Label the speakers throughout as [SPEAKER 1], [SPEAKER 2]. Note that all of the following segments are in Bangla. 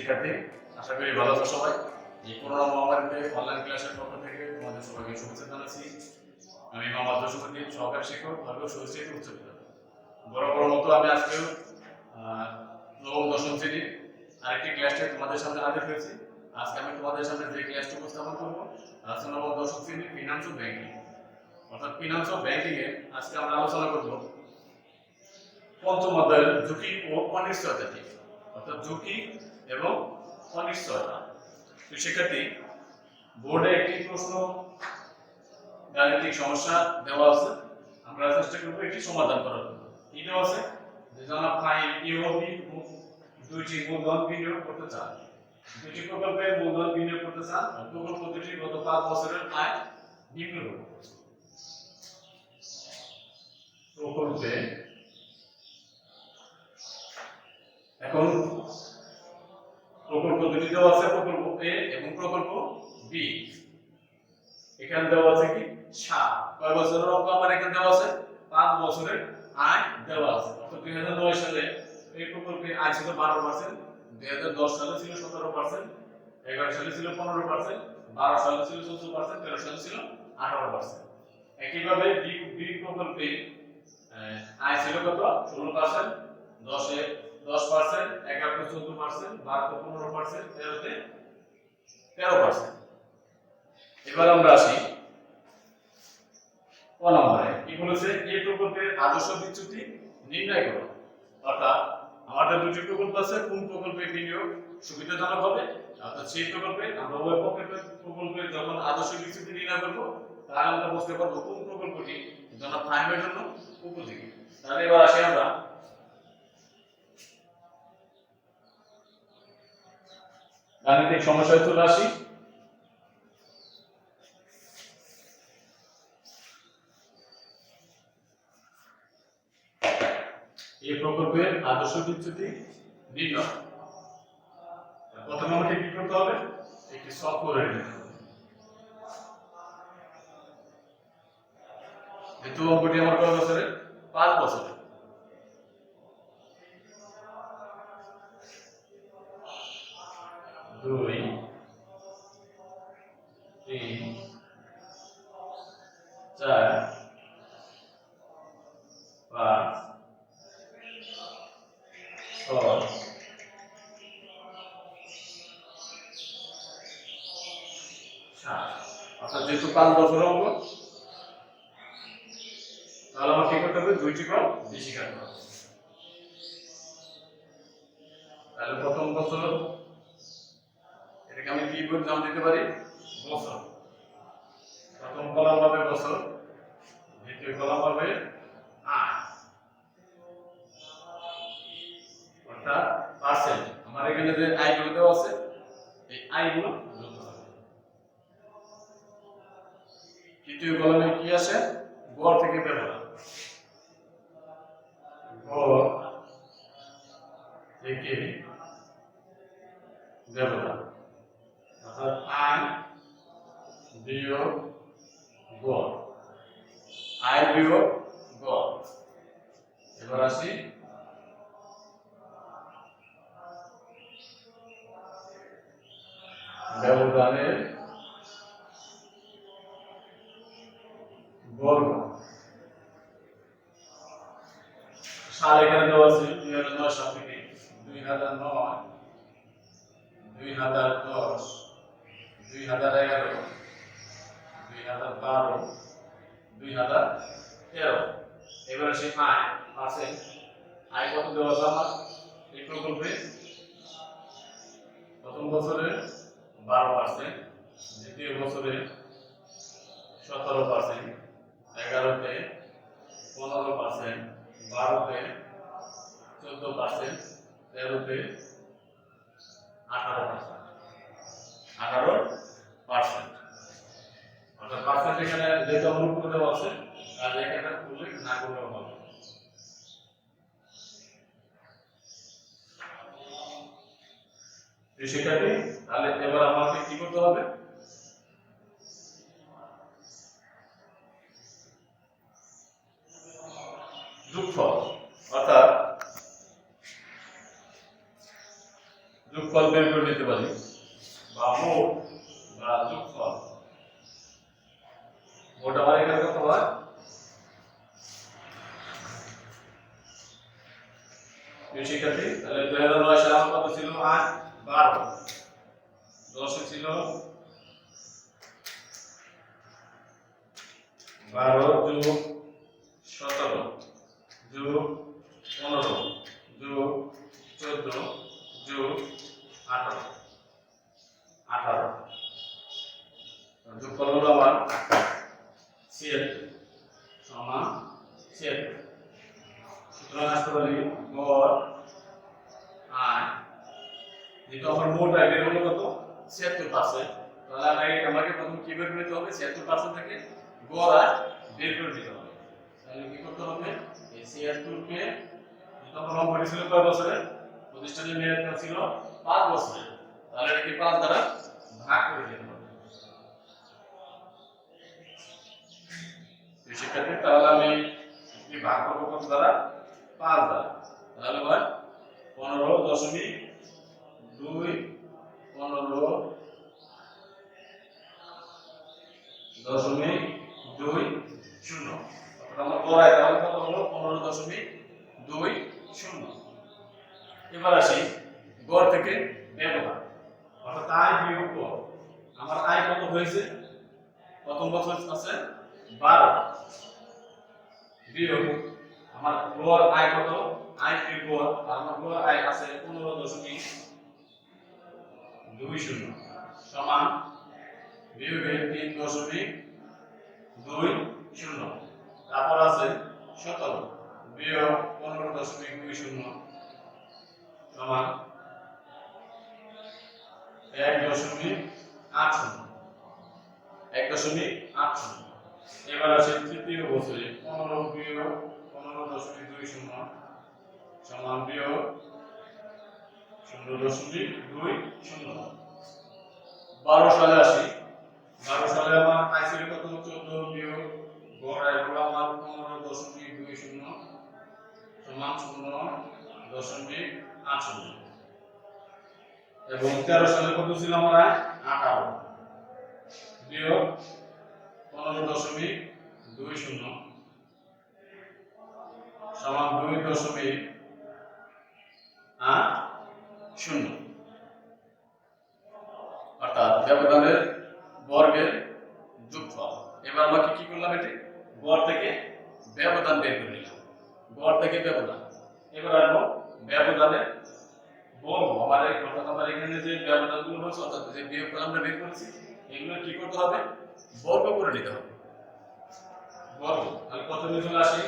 [SPEAKER 1] শিক্ষার্থী, আশা করি ভালো আছো সবাই। এই করোনা মহামারীতে অনলাইন ক্লাসের পক্ষ থেকে তোমাদের সবাইকে শুভেচ্ছা জানাচ্ছি। আমি মোহাম্মদ জসিমউদ্দিন, সহকারী শিক্ষক, ভার্গব সরস্বতী উচ্চ বিদ্যালয়। বরাবর মতো আমি আজকেও নবম দশম শ্রেণীর আরেকটি ক্লাসে তোমাদের সামনে হাজির হয়েছি। আজকে আমি তোমাদের সামনে যে ক্লাসটি উপস্থাপন করবো আজকে নবম দশম শ্রেণীর ফিনান্স ও ব্যাংকিং, অর্থাৎ ফিনান্স ও ব্যাংকিং এ আজকে আমরা আলোচনা করবো পঞ্চম অধ্যায়ের ঝুঁকি ও অনিশ্চয়তা কি, অর্থাৎ ঝুঁকি এবং অনিশ্চয়তা। শিক্ষার্থী, বোর্ডে একটি প্রশ্ন গাণিতিক সমস্যা দেওয়া আছে, আমরা চেষ্টা করবো এটি সমাধান করার জন্য। কি দেওয়া আছে? যে জনাব ফাইল ইউবি দুইটি মূলধন বিনিয়োগ করতে চান, দুটি প্রকল্পে মূলধন বিনিয়োগ করতে চান, প্রকল্প দুটি গত 5 বছরের আয় নিম্নরূপ। প্রকল্পে এখন প্রকল্প দুটি দেওয়া আছে, প্রকল্প এ এবং প্রকল্প বি। এখানে দেওয়া আছে কি 7, কয় বছরের অঙ্ক আমার এখানে দেওয়া আছে 5 বছরের আয় দেওয়া আছে। অর্থাৎ 2009 সালে এই প্রকল্পের আয় ছিল 12%, 2010 সালে ছিল 17%, 11 সালে ছিল 15%, 12 সালে ছিল 14%, 13 সালে ছিল 18%। একইভাবে বি প্রকল্পে আয় ছিল কত 16%, 10 10%, 11 14%, 12 15%, 13 13%। এবার আমরা আসি ক নম্বরে। কি বলেছে? এই প্রকল্পের আদর্শ বিচ্যুতি নির্ণয় করো। অর্থাৎ আমাদের দুটি প্রকল্প আছে, কোন প্রকল্পে বিনিয়োগ সুবিধাজনক হবে, অর্থাৎ সেই প্রকল্পে আমরা ওই প্রকল্পে যখন আদর্শ বিচ্যুতি নির্ণয় করব তাহলে আমরা বুঝতে পারবো কোন প্রকল্পটি জনাব ফাহিমের জন্য উপযোগী। তাহলে এবার আসি আমরা গাণিতিক সমস্যায় চলে আসি। এই প্রকল্পের আদর্শ বিচ্যুতি নির্ণয়। প্রথমে আমাকে কি করতে হবে? একটি সলভ করে নিতে হবে। যেহেতু অঙ্কটি আমার কয় বছরে 5 বছরে, দুই 3 4 5 6 7। অর্থাৎ যেহেতু 5 বছরের অঙ্ক, তাহলে আমার কি করতে হবে? দুইটি কম বেশি কাটতে হবে। তাহলে প্রথম বছর এটাকে আমি কি করে নাম দিতে পারি? বছর। প্রথম কলাম হবে বছর, দ্বিতীয় কলাম হবে আয়, অর্থাৎ পার্সেন্ট। আমার এখানে যে আয়গুলো দেওয়া আছে এই আয়গুলো যোগ হবে। তৃতীয় কলামে কি আছে? গড় থেকে ব্যবধান, গড় থেকে ব্যবধান, অর্থাৎ আয় বিয়োগ গড়, আয় বিয়োগ গড়। এবার আসি ব্যবধানের বর্গ। সাল এখানে দেওয়া আছে 2009 সাল থেকে 2009, 2010, 2011, 2012, 2013। এবার আসি আয় পার্সেন্ট। আয় কত দেওয়া আছে আমার এই প্রকল্পে? প্রথম বছরে 12%, দ্বিতীয় বছরে 17%, 11-তে 15%, 12-তে 14%, 13-তে 18%। 18%। অর্থাৎ পার্সেন্ট এখানে যেটা অনুরূপ করে দেওয়া আছে আর এখানে উল্লেখ না করলেও হবে। শিক্ষার্থী, তাহলে এবার আমাকে কি করতে হবে? যোগফল, অর্থাৎ যোগফল যোগফল বের করে নিতে পারি বা মোট বা যোগফল। মোট আমার এখানে কত হয়? শিক্ষার্থী, তাহলে 2009 সালে আমার কত ছিল? 12। 10 ছিল 12 যোগ 17 যোগ 15 যোগ 14 যোগ 18 যোগফল হলো আমার 76 সমান 76। সুতরাং আসতে পারি গড় আয়, যেটা আমার মোট আয়ের হলো কত? 76%। তাহলে আমাকে প্রথম কি বের করতে হবে? 76% থেকে গড় আয় বের করে দিতে হবে। তাহলে কি করতে হবে? এই 76 কে যেটা আমরা রং করেছিল কয় বছরে? প্রতিষ্ঠানের মেয়াদ ছিল 5 বছরে। তাহলে এটাকে 5 দ্বারা ভাগ করে দিতে হবে। শিক্ষার্থী, তাহলে আমি কি ভাগ করব কত দ্বারা? 5 দ্বারা। তাহলে হয় 15.2 15.20। আমার গড় আয় তাহলে কত হলো? 15.20। এবার আসি গড় থেকে ব্যবধান, অর্থাৎ আয় বিয়োগ গড়। আমার আয় কত হয়েছে? প্রথম বছর আছে 12 বিয়োগ আমার গড় আয় কত? আয় বিয়োগ গড়, আর আমার গড় আয় আছে 15.20 সমান বিয়োগে 3.20। তারপর আছে 17 বিয়োগ 15.20 সমান 1.80। এবার আছে তৃতীয় বছরে 15 বিয়োগ 15.20 সমান বিয়োগ 0.20। 12 সালে আসি। 12 সালে আমার আয় ছিল কত? 14 বিয়োগ গড় আয় হলো আমার 15.20 সমান 0.80। এবং 13 সালে কত ছিল আমার আয়? 18 বিয়োগ 15.20 সমান 2.80। অর্থাৎ ব্যবধানের বর্গের যোগফল। এবার আমাকে কি করলাম? এটি গড় থেকে ব্যবধান বের করে নিলাম। গড় থেকে ব্যবধান। এবার আসবো ব্যবধানের বর্গ। আমার এখানে যে ব্যবধানগুলো হচ্ছে, অর্থাৎ যে বিয়োগফল আমরা বের করেছি, এগুলো কি করতে হবে? বর্গ করে নিতে হবে। বর্গ। তাহলে প্রথমে চলে আসি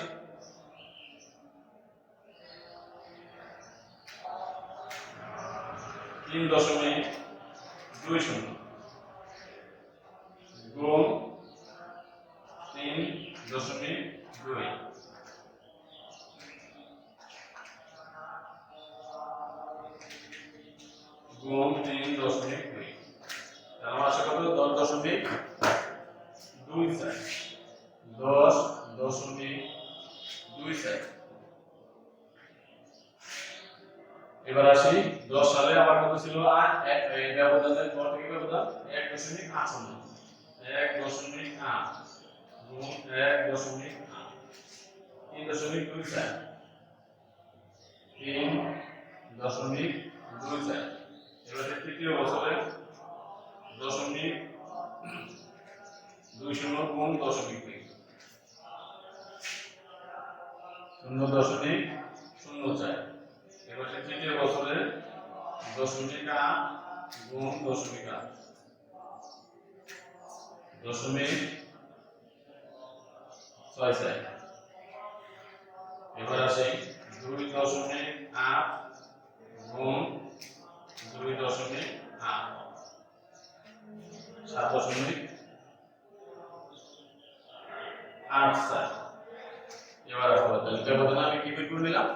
[SPEAKER 1] 3.20 গুণ 3.2 গুণ 3.2। তাহলে আসে কত? 10.24। 10.24। এবার আসি 10 সালে আমার কত ছিল? এই ব্যবধানের গড় থেকে ব্যবধান 1.8। 1.8 গুণ 1.8 3.24। 3.24। এবার তৃতীয় বছরে 0.20 গুণ 0.2 0.04। এবার তৃতীয় বছরে 0.8 গুণ 0.8 0.64। এবার আসি 2.8 গুণ 2.8 7.84। এবার আসবো তাহলে ব্যবধান আমি কি বের করে নিলাম?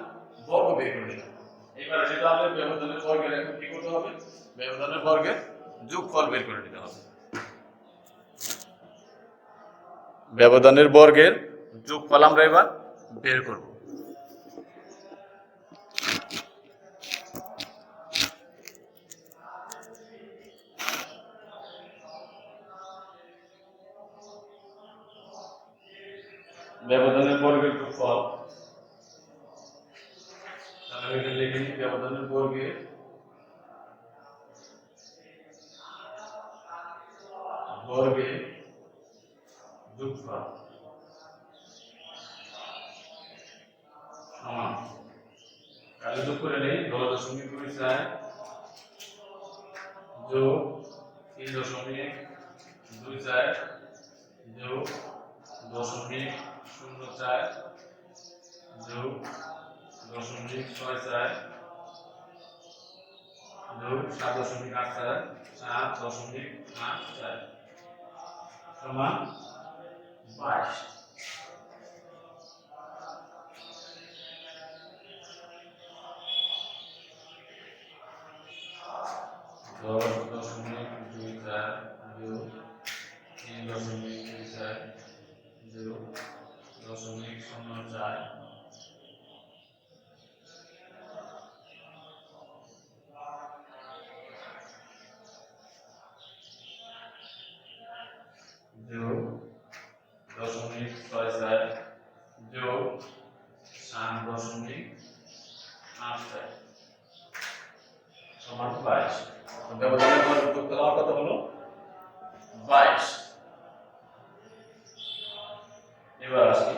[SPEAKER 1] বর্গ বের করে নিলাম। এবার যেটা আমাদের ব্যবধানের বর্গের, এখন কি করতে হবে? ব্যবধানের বর্গের যোগফল বের করে নিতে হবে। ব্যবধানের বর্গের যোগফল আমরা এবার বের করব। ব্যবধানের বর্গের যোগফল, তাহলে আমি এখানে লিখে নিই ব্যবধানের বর্গের যোগফল সমান, তাহলে যোগ করে নেই 10.24 যোগ 3.24 যোগ 0.04 যোগ 0.64 যোগ 7.84 7.84 সমান 22। দশ দশমিক দুই চার যোগ 3.24 যোগ 0.04 যোগ 0.64 যোগ 7.84 সমান 22। ব্যবধানের বর্গের যোগফল আমার কত হলো 22। এবার আসি,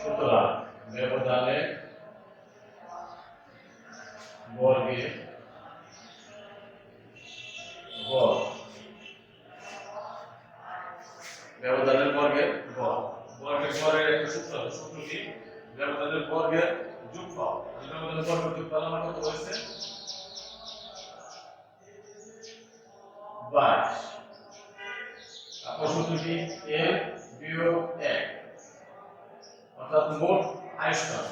[SPEAKER 1] সুতরাং ব্যবধানের বর্গের গড়, ব্যবধানের বর্গের গড়, বর্গের গড়ের একটা সূত্র আছে, সূত্রটি ব্যবধানের বর্গের যোগফল। ব্যবধানের বর্গের যোগফল আমার কত হয়েছে 22। তারপর সূত্রটি l বিয়োগ 1, অর্থাৎ মোট আয়তন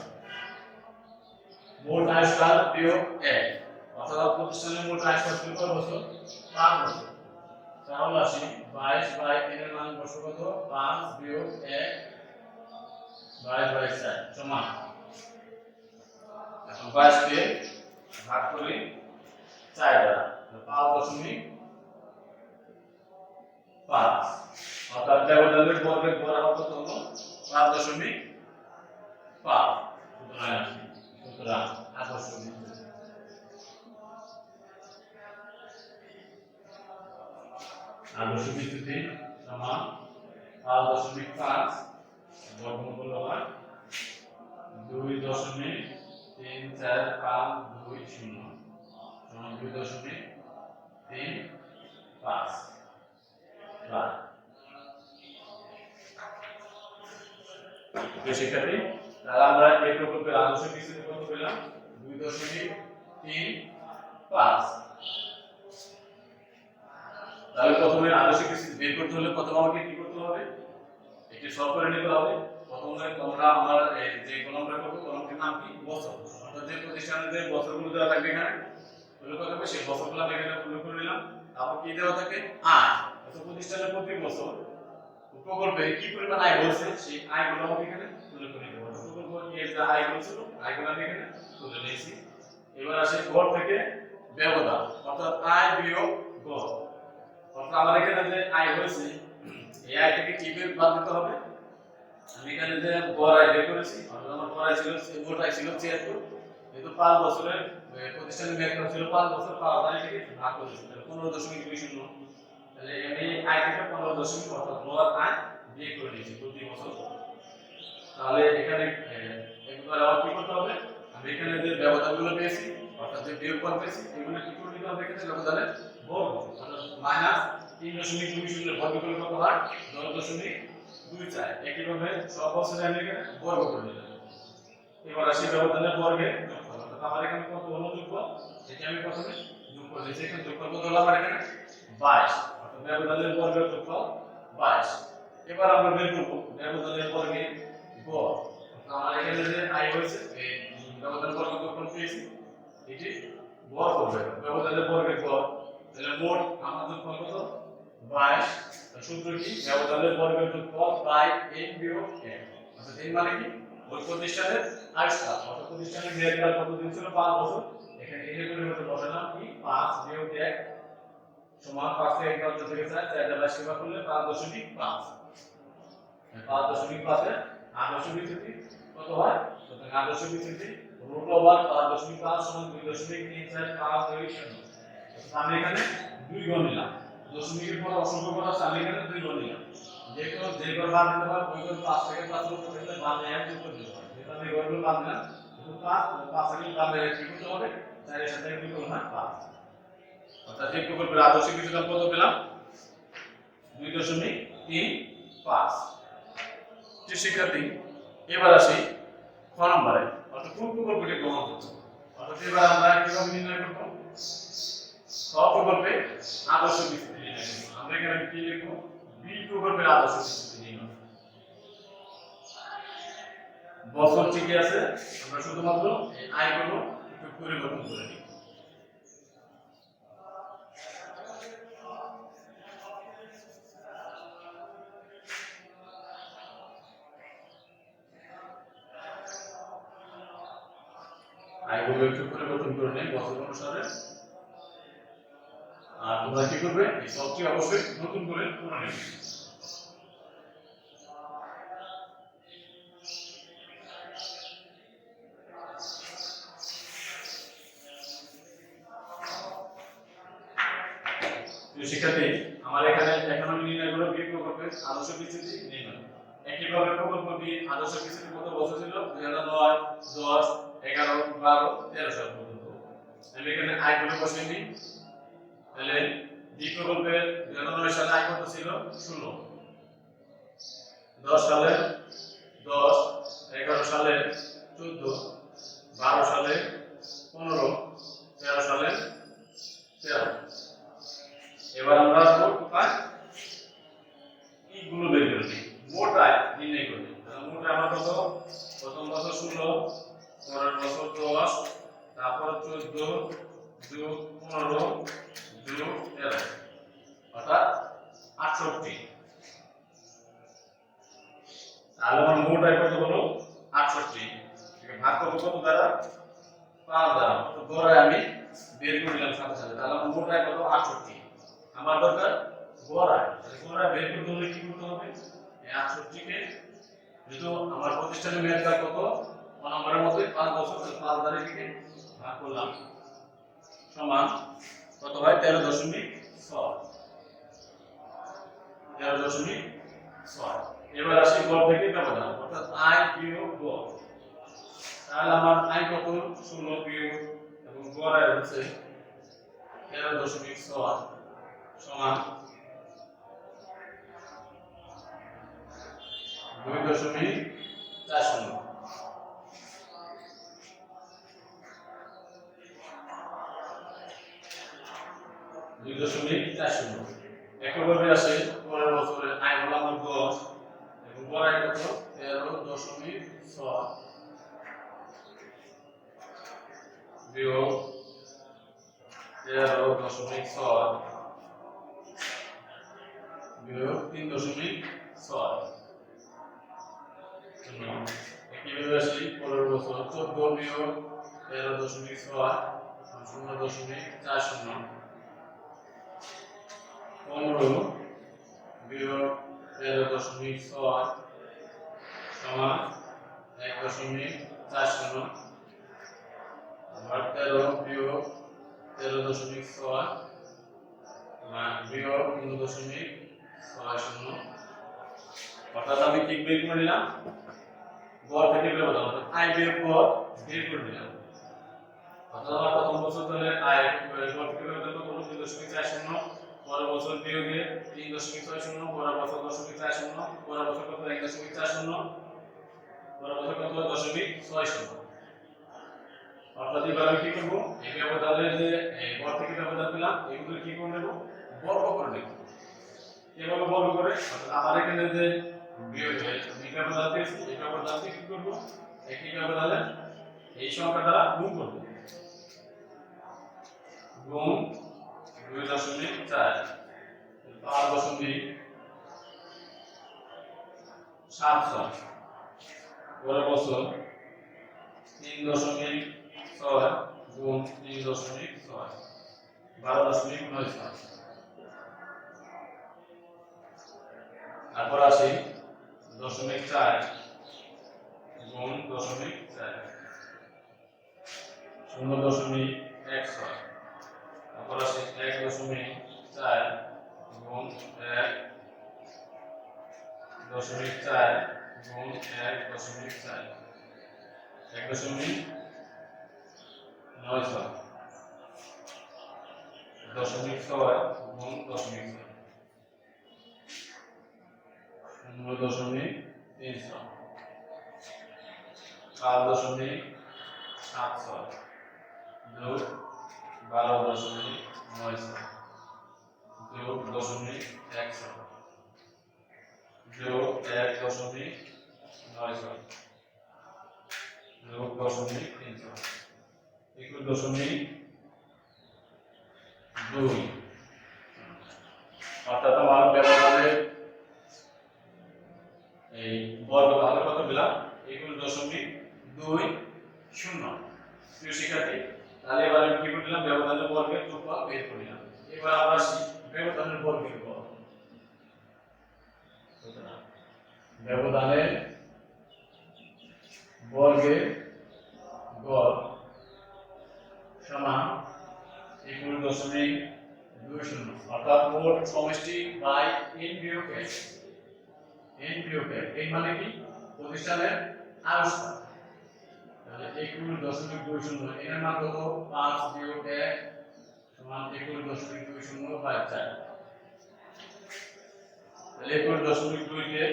[SPEAKER 1] বিয়োগ 1, অর্থাৎ প্রতিষ্ঠানের মোট আয়তন ছিল কত বছর 5 বছর। তাহলে আসি 22/3 এর মান বসে কত 5 বিয়োগ 1 22/4 সমান, এখন 22 কে ভাগ করি 4 দ্বারা 5.5, অর্থাৎ ব্যবধানের বর্গের গড় আমার কত হলো 5.5। সুতরাং আদর্শ বিচ্যুতি সমান 5.5 বর্গমূল হয় 2.34520 সমান 2.35। শিক্ষার্থী, তাহলে আমরা এই প্রকল্পের আদর্শ বিচ্যুতি কত পেলাম 2.35। তাহলে প্রথমে আদর্শ বিচ্যুতি বের করতে হলে প্রথমে আমাকে কি করতে হবে, একটি সলভ করে নিতে হবে। প্রথমে তোমরা আমার যে কলমটা করবো, কলমটির নাম কি বছর, অর্থাৎ যে প্রতিষ্ঠানের যে বছরগুলো দেওয়া থাকবে এখানে উল্লেখ করতে হবে, সেই বছরগুলো আমি এখানে উল্লেখ করে নিলাম। তারপর কি দেওয়া থাকে আয়, অর্থাৎ প্রতিষ্ঠানের প্রতি বছর প্রকল্পে কি পরিমাণ আয় হচ্ছে সেই আয়গুলো আমি এখানে উল্লেখ করে নিতে হবে। প্রকল্প এর যে আয়গুলো ছিল আয়গুলো আমি এখানে তুলে নিয়েছি। এবার আসে গড় থেকে ব্যবধান, অর্থাৎ আয় বিয়োগ গড়, অর্থাৎ আমার এখানে যে আয় হয়েছে এই আয় থেকে কি বের বাদ দিতে হবে। আমি এখানে যে গড় আয় বের করেছি, অর্থাৎ আমার গড় আয় ছিল মোট আয় ছিল 76, যেহেতু 5 বছরের প্রতিষ্ঠানের মেয়াদ ছিল 5 বছর, 5 আয় থেকে ভাগ করেছি 15.20, তাহলে আমি আয় থেকে 15 অর্থাৎ গড় আয় বিয়োগ করে নিয়েছি প্রতি বছর। তাহলে এখানে একবার আবার কি করতে হবে, আমি এখানে যে ব্যবধানগুলো পেয়েছি অর্থাৎ যে বিয়োগফল পেয়েছি এগুলো কি করে নিতে হবে, এখানে ব্যবধানের বর্গ অর্থাৎ মাইনাস 3.20 বর্গ করলে কত হয় 10.24। একইভাবে সব বছরে আমি এখানে বর্গ করে নিলাম। এবার আসি ব্যবধানের বর্গের যোগফল, অর্থাৎ আমার এখানে কত হলো যোগফল সেটা আমি প্রথমে যোগ করে দিয়েছি। এখানে যোগফল কত হলো আমার এখানে 22, অর্থাৎ ব্যবধানের বর্গের যোগফল 22। এবার আমরা বের করব ব্যবধানের বর্গের গড়, আমার এখানে যে আয় হয়েছে এই ব্যবধানের বর্গের যোগফল পেয়েছি, এটি গড় করবে ব্যবধানের বর্গের গড়। তাহলে মোট আমার যোগফল কত 22। সূত্র কি ব্যবধানের বর্গের যোগফল বাই n বিয়োগ n, অর্থাৎ n মানে কি ওই প্রতিষ্ঠানের আয়ুষ্কাল, অর্থাৎ প্রতিষ্ঠানের মেয়াদকাল কতদিন ছিল 5 বছর। এখানে n এর পরিবর্তে বসালাম কি 5 বিয়োগ 1 সমান 5 থেকে 1 থেকে 4 4 দ্বারা সেবা করলে 5.5। 5.5 আদর্শ বিচ্যুতি কত হয়? সুতরাং আদর্শ বিচ্যুতি √5.5 সমান 2.34520। আমি এখানে 2 গুণ নিলাম, দশমিকের পর অসংখ্য করা আছে, আমি এখানে 2 গুণ নিলাম। যে ঘর বাদ দিতে হয় ওই ঘর 5 থেকে 5 এর উপর থাকলে বাদ দেয়া যোগ করতে হবে। যেটা আমি ঘরগুলো বাদ দিলাম, তো 5 থেকে বাদ দেয়া কি করতে হবে? 4 এর সাথে কি করব না 5। অর্থাৎ এই প্রকল্পের আদর্শ বিচ্যুতি কত পেলাম? 2.35। যে শিক্ষার্থী, এবার আসি খ নম্বরে, অর্থাৎ কোন প্রকল্পটি গ্রহণ করছে। অর্থাৎ এবার আমরা কিভাবে নির্ণয় করব? খ প্রকল্পে আদর্শ বিচ্যুতি নির্ণয় করব। আমরা এখানে কি লিখব? বি প্রকল্পের আদর্শ বিচ্যুতি নির্ণয়। বছর ঠিকই আছে, আমরা শুধুমাত্র এই আয়গুলো একটু পরিবর্তন করে নিই। আয়গুলো একটু পরিবর্তন করে নেই বছর অনুসারে। আর তোমরা কি করবে? এই সবটি অবশ্যই নতুন করে করে নেবে। শিক্ষার্থী, আমার এখানে এখন আমি নির্ণয় করব বি প্রকল্পের আদর্শ বিচ্যুতি নির্ণয়। একইভাবে প্রকল্পটি আদর্শ বিচ্যুতি কত বছর ছিল? 2009, 10, 11, 12, 13 সাল পর্যন্ত। আমি এখানে আয়গুলো বসিয়ে নিই। তাহলে বি প্রকল্পের 2009 সালে আয় কত ছিল? 16। 10 সালে 10, 11 সালে 14, 12 সালে 15, 13 সালে 13। এবার আমরা মোট আয় এইগুলো বের করে নিই, মোট আয় নির্ণয় করে নিই। তাহলে মোট আয় আমার কত? প্রথম বছর 16, পরের বছর 10, তারপর 14 যোগ 15 যোগ 13, অর্থাৎ 68। তাহলে আমার মোট আয় কত হলো? 68। ভাগ করব কত দ্বারা? 5 দ্বারা। তো গড় আয় আমি বের করে নিলাম সাথে সাথে। তাহলে আমার মোট আয় কত? 68। আমার দরকার গড় আয়। তাহলে গড় আয় বের করতে হলে কি করতে হবে? এই 68 কে, যেহেতু আমার প্রতিষ্ঠানের মেয়াদ কত? নম্বরের মধ্যে 5 বছর, 5 দ্বারা এটাকে ভাগ করলাম, সমান কত হয়? 13.6। 13.6। এবার আসি গড় থেকে ব্যবধান, অর্থাৎ আয় বিয়োগ গড়। তাহলে আমার আয় কত? 16 বিয়োগ এবং গড় আয় হচ্ছে 13.6 সমান 2.40। একইভাবে আসে পরের বছরের আয় হলো আমার 10 এবং গড় আয় কত? 13.6 বিয়োগ 13.6 বিয়োগ 3.6। একইভাবে আসি পরের বছর 14 বিয়োগ 13.6 0.40। 15 বিয়োগ 13.6 সমান 1.40। আবার 13 বিয়োগ 13.6 বিয়োগ 3.60। অর্থাৎ আমি ঠিক বের করে নিলাম গড় থেকে ব্যবধান, অর্থাৎ আয় বিয়োগ গড় বের করে নিলাম। অর্থাৎ আমার প্রথম বছর ধরে আয় গড় থেকে ব্যবধান কত হলো? 2.40। পরের বছর বিয়োগে 3.60, পরের বছর 0.40, পরের বছর কত? 1.40, পরের বছর কত? 0.60। অর্থাৎ এবার আমি কি করব? এই ব্যবধানের যে গড় থেকে ব্যবধান পেলাম, এগুলো কি করে নেব? বর্গ করে নেব। এভাবে বর্গ করে, অর্থাৎ আমার এখানে যে বিয়োগ এই ব্যবধান পেয়েছি, এই ব্যবধানকে কি করব? একই ব্যবধানে এই সংখ্যা দ্বারা গুণ করব। গুণ 2.4 5.76। পরের বছর 3.6 গুণ 3.6 12.96। তারপর আসি 0.4 গুণ 0.4 0.16 তারপর আসে 1.4 গুণ 1.4 গুণ 1.4 1.96 0.6 গুণ 0.6 0.300 4.76 যোগ 12.9 যোগ 0.1 যোগ 1.9 যোগ 0.300 equal 0.2 অর্থাৎ আমার ব্যবধানের এই বর্গ তাহলে কত পেলাম equal 0.20 প্রিয় শিক্ষার্থী তাহলে এবার আমি কি করলাম ব্যবধানের বর্গের যোগফল বের করলাম এবার আমরা আসি ব্যবধানের বর্গের গড় ব্যবধানের বর্গের গড় সমান equal 0.20 অর্থাৎ মোট সমষ্টি বাই n বিয়োগ s n বিয়োগ s এই মানে কি প্রতিষ্ঠানের আয়তন তাহলে equal 0.20 এর মান কত 5 বিয়োগ 1 সমান equal 0.20 বাই 4 তাহলে equal 0.2 কে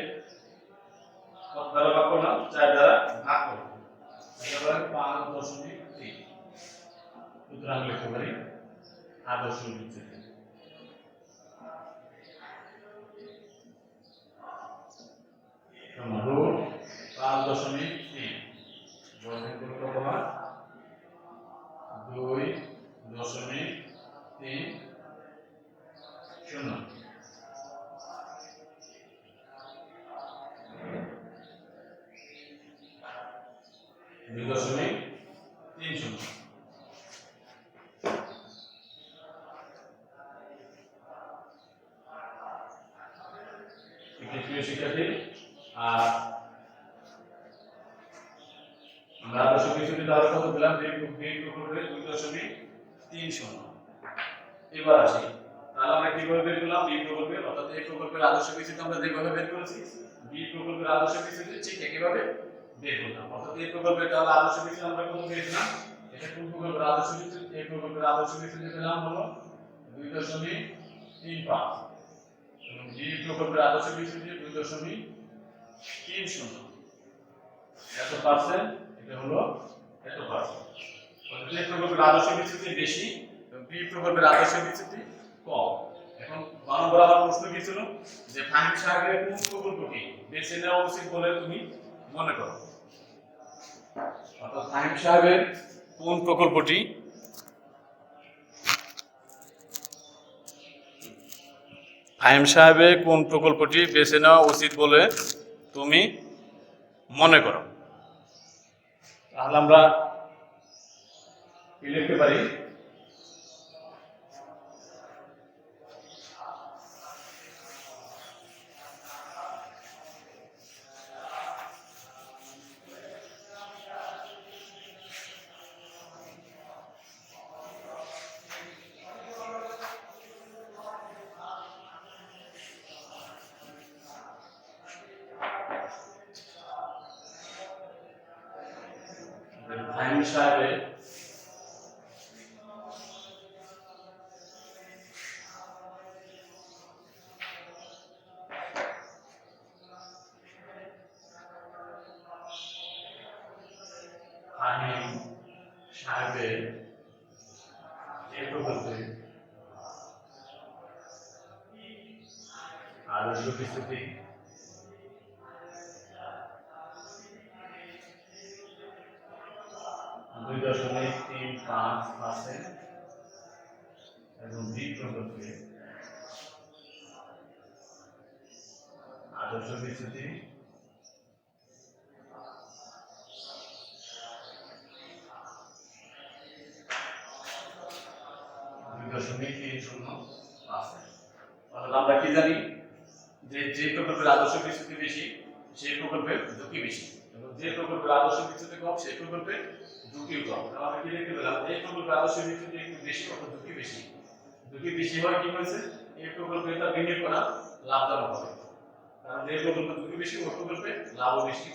[SPEAKER 1] কত দ্বারা ভাগ করলাম 4 দ্বারা ভাগ করব তাহলে 5.3 সুতরাং লিখতে পারি আদর্শ বিচ্যুতি সমান রুট 5.3 বর্গের কত হয় 2.30 2.30 প্রিয় শিক্ষার্থী আর আমরা আদর্শ বিচ্যুতি দ্বারা কত পেলাম বিয়োগ করলে 2.30 এবার আসি তাহলে আমরা কিভাবে বের করলাম বি প্রকল্পের অর্থাৎ এই প্রকল্পের আদর্শ বিচ্যুতি আমরা যেভাবে বের করেছি বি প্রকল্পের আদর্শ বিচ্যুতি ঠিক একইভাবে বের করলাম অর্থাৎ এই প্রকল্পের তাহলে আদর্শ বিচ্যুতি আমরা কত পেয়েছিলাম এটা কোন প্রকল্পের আদর্শ বিচ্যুতি এই প্রকল্পের আদর্শ বিচ্যুতি পেলাম হলো 2.35 এবং বি প্রকল্পের আদর্শ বিচ্যুতি 2.30 এত পার্সেন্ট এটা হলো এত পার্সেন্ট অর্থাৎ এই প্রকল্পের আদর্শ বিচ্যুতি বেশি এবং বি প্রকল্পের আদর্শ বিচ্যুতি কম এখন বারবার আমার প্রশ্ন কি ছিল যে ফাহিম সাহেবের কোন প্রকল্পটি বেছে নেওয়া উচিত বলে তুমি মনে করো অর্থাৎ ফাহিম সাহেবের কোন প্রকল্পটি ফাহিম সাহেবের কোন প্রকল্পটি বেছে নেওয়া উচিত বলে তুমি মনে করো তাহলে আমরা কি লিখতে পারি ফাহিম সাহেবের এই প্রকল্পে আদর্শ বিচ্যুতি 2.35% এবং বি প্রকল্পে আদর্শ বিচ্যুতি 2.30%। অর্থাৎ আমরা কি জানি যে প্রকল্পের আদর্শ বিচ্যুতি বেশি সেই প্রকল্পের ঝুঁকি বেশি, এবং যে প্রকল্পের আদর্শ বিচ্যুতি কম সেই প্রকল্পের ঝুঁকিও কম। আমরা কি দেখতে পেলাম, এই প্রকল্পের আদর্শ বিচ্যুতি একটু বেশি, অর্থাৎ ঝুঁকি বেশি। ঝুঁকি বেশি হয় কি হয়েছে, এই প্রকল্পে তার বিনিয়োগ করা লাভজনক হবে, কারণ যে প্রকল্পের ঝুঁকি বেশি ওই প্রকল্পে লাভও বেশি।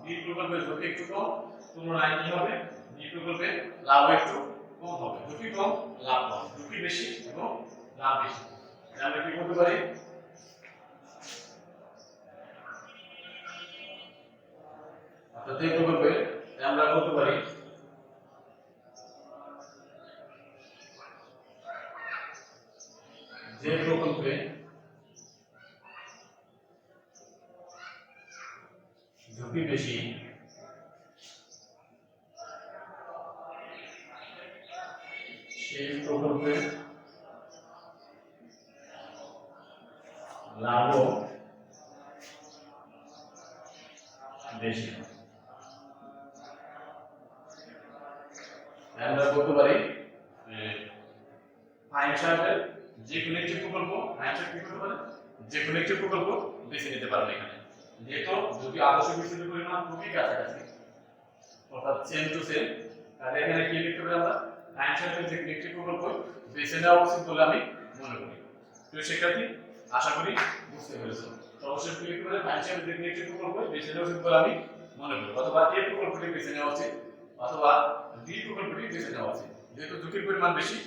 [SPEAKER 1] বি প্রকল্পের ঝুঁকি একটু কম, তুলনায় কি হবে, বি প্রকল্পে লাভ একটু কম হবে। ঝুঁকি কম, লাভ কম, ঝুঁকি বেশি এবং লাভ বেশি। আমরা কি করতে পারি, অর্থাৎ এই প্রকল্পে আমরা করতে পারি যে প্রকল্পে ঝুঁকি বেশি সেই প্রকল্পে লাভও বেশি। আমরা বলতে পারি আইনসাহেবের যে কোনো একটি প্রকল্প, আইনসাহেব কি করতে পারে, যে কোনো একটি প্রকল্প বেছে নিতে পারবে এখানে, যেহেতু যদি আদর্শ বিচ্যুতির পরিমাণ খুবই কাছাকাছি, অর্থাৎ সেম টু সেম, তাহলে এখানে কি লিখতে পারি আমরা, আইনসাহেবের যে কোনো একটি প্রকল্প বেছে নেওয়া উচিত বলে আমি মনে করি। তো শিক্ষার্থী, আশা করি বুঝতে পেরেছো। অবশ্যই ক্লিক করে আইনসাহেবের যে কোনো একটি প্রকল্প বেছে নেওয়া উচিত বলে আমি মনে করি, অথবা এই প্রকল্পটি বেছে নেওয়া উচিত, অথবা ডি প্রকল্পটি বেছে নেওয়া উচিত, যেহেতু ঝুঁকির পরিমাণ বেশি,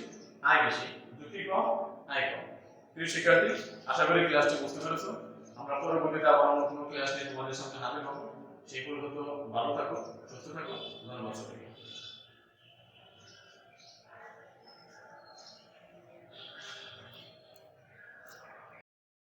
[SPEAKER 1] আয় বেশি, ঝুঁকি কম, আয় কম। প্রিয় শিক্ষার্থী, আশা করি ক্লাসটি বুঝতে পেরেছো। আমরা পরবর্তীতে আবার অন্য কোনো ক্লাস নিয়ে তোমাদের সামনে হাজির হবো। সেই পর্যন্ত ভালো থাকো, সুস্থ থাকো, ধন্যবাদ সবাইকে।